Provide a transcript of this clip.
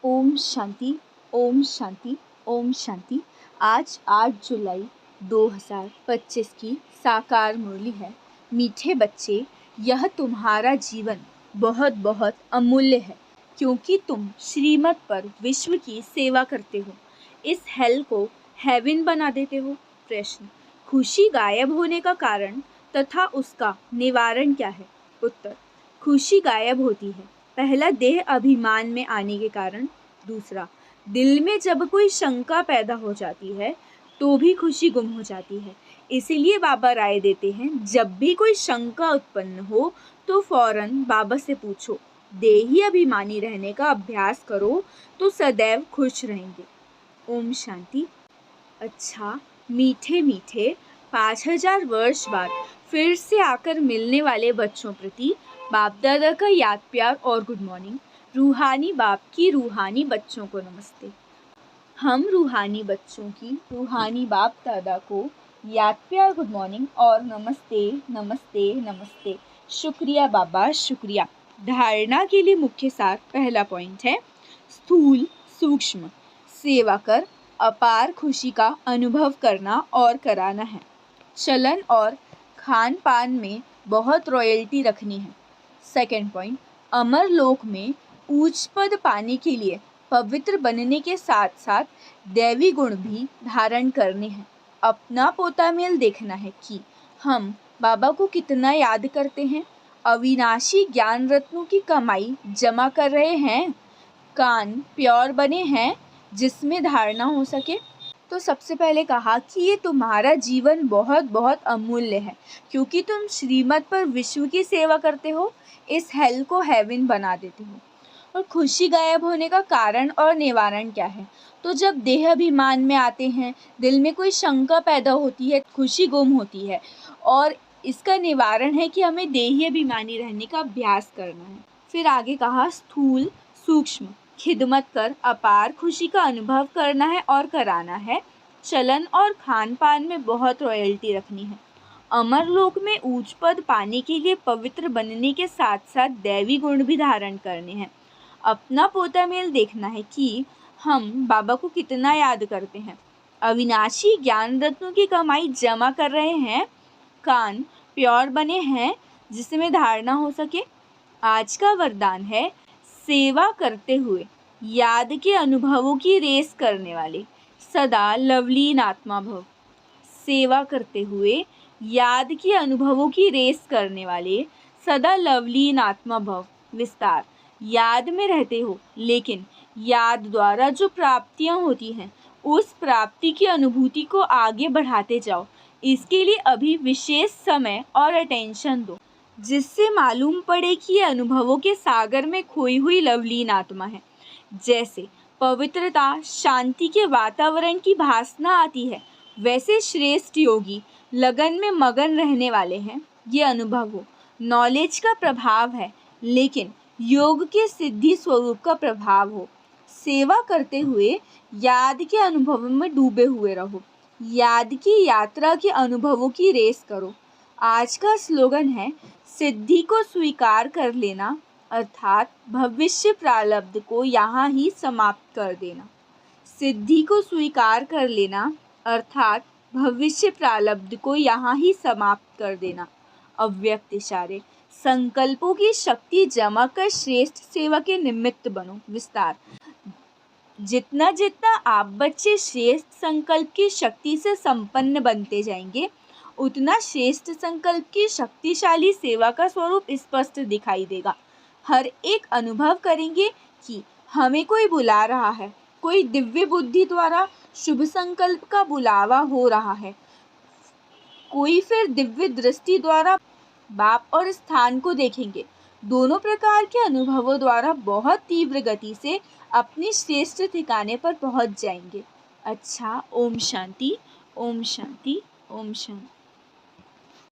ओम शांति, ओम शांति, ओम शांति। आज 8 जुलाई 2025 की साकार मुरली है। मीठे बच्चे, यह तुम्हारा जीवन बहुत बहुत अमूल्य है, क्योंकि तुम श्रीमत पर विश्व की सेवा करते हो। इस हेल को हेवन बना देते हो। प्रश्न: खुशी गायब होने का कारण तथा उसका निवारण क्या है? उत्तर: खुशी गायब होती है, पहला देह अभिमान में आने के कारण, दूसरा दिल में जब कोई शंका पैदा हो जाती है तो भी खुशी गुम हो जाती है। इसीलिए बाबा राय देते हैं, जब भी कोई शंका उत्पन्न हो तो फौरन बाबा से पूछो। देही अभिमानी रहने का अभ्यास करो तो सदैव खुश रहेंगे। ओम शांति। अच्छा, मीठे मीठे 5000 वर्ष बाद फिर से आकर मिलने वाले बच्चों प्रति बाप दादा का याद प्यार और गुड मॉर्निंग। रूहानी बाप की रूहानी बच्चों को नमस्ते। हम रूहानी बच्चों की रूहानी बाप दादा को याद प्यार, गुड मॉर्निंग और नमस्ते नमस्ते नमस्ते। शुक्रिया बाबा, शुक्रिया। धारणा के लिए मुख्य सार, पहला पॉइंट है स्थूल सूक्ष्म सेवा कर अपार खुशी का अनुभव करना और कराना है। चलन और खान पान में बहुत रॉयल्टी रखनी है। सेकंड पॉइंट, अमर लोक में उच्च पद पाने के लिए पवित्र बनने के साथ साथ दैवी गुण भी धारण करने हैं। अपना पोता मेल देखना है कि हम बाबा को कितना याद करते हैं। अविनाशी ज्ञान रत्नों की कमाई जमा कर रहे हैं। कान प्योर बने हैं जिसमें धारणा हो सके। तो सबसे पहले कहा कि ये तुम्हारा जीवन बहुत बहुत अमूल्य है, क्योंकि तुम श्रीमत पर विश्व की सेवा करते हो। इस हेल को हेवन बना देते हो। और खुशी गायब होने का कारण और निवारण क्या है? तो जब देह अभिमान में आते हैं, दिल में कोई शंका पैदा होती है, खुशी गुम होती है, और इसका निवारण है कि हमें देही अभिमानी रहने का अभ्यास करना है। फिर आगे कहा स्थूल सूक्ष्म खिदमत कर अपार खुशी का अनुभव करना है और कराना है। चलन और खान पान में बहुत रॉयल्टी रखनी है। अमर लोक में ऊंच पद पाने के लिए पवित्र बनने के साथ साथ दैवी गुण भी धारण करने हैं। अपना पोता मेल देखना है कि हम बाबा को कितना याद करते हैं। अविनाशी ज्ञान रत्नों की कमाई जमा कर रहे हैं। कान प्योर बने हैं जिसमें धारणा हो सके। आज का वरदान है सेवा करते हुए याद के अनुभवों की रेस करने वाले सदा लवलीन आत्मा भव। सेवा करते हुए याद के अनुभवों की रेस करने वाले सदा लवलीन आत्मा भव। विस्तार: याद में रहते हो, लेकिन याद द्वारा जो प्राप्तियां होती हैं उस प्राप्ति की अनुभूति को आगे बढ़ाते जाओ। इसके लिए अभी विशेष समय और अटेंशन दो, जिससे मालूम पड़े कि ये अनुभवों के सागर में खोई हुई लवलीन आत्मा है। जैसे पवित्रता शांति के वातावरण की भासना आती है, वैसे श्रेष्ठ योगी लगन में मगन रहने वाले हैं। ये अनुभव हो, नॉलेज का प्रभाव है, लेकिन योग के सिद्धि स्वरूप का प्रभाव हो। सेवा करते हुए याद के अनुभवों में डूबे हुए रहो। याद की यात्रा के अनुभवों की रेस करो। आज का स्लोगन है सिद्धि को स्वीकार कर लेना, अर्थात भविष्य प्रारब्ध को यहाँ ही समाप्त कर देना। सिद्धि को स्वीकार कर लेना अर्थात भविष्य प्रारब्ध को यहाँ ही समाप्त कर देना। अव्यक्त इशारे: संकल्पों की शक्ति जमा कर श्रेष्ठ सेवा के निमित्त बनो। विस्तार: जितना जितना आप बच्चे श्रेष्ठ संकल्प की शक्ति से संपन्न बनते जाएंगे, उतना श्रेष्ठ संकल्प की शक्तिशाली सेवा का स्वरूप स्पष्ट दिखाई देगा। हर एक अनुभव करेंगे कि हमें कोई बुला रहा है, कोई दिव्य बुद्धि द्वारा शुभ संकल्प का बुलावा हो रहा है, कोई फिर दिव्य दृष्टि द्वारा बाप और स्थान को देखेंगे। दोनों प्रकार के अनुभवों द्वारा बहुत तीव्र गति से अपनी श्रेष्ठ ठिकाने पर पहुंच जाएंगे। अच्छा, ओम शांति, ओम शांति, ओम शांति।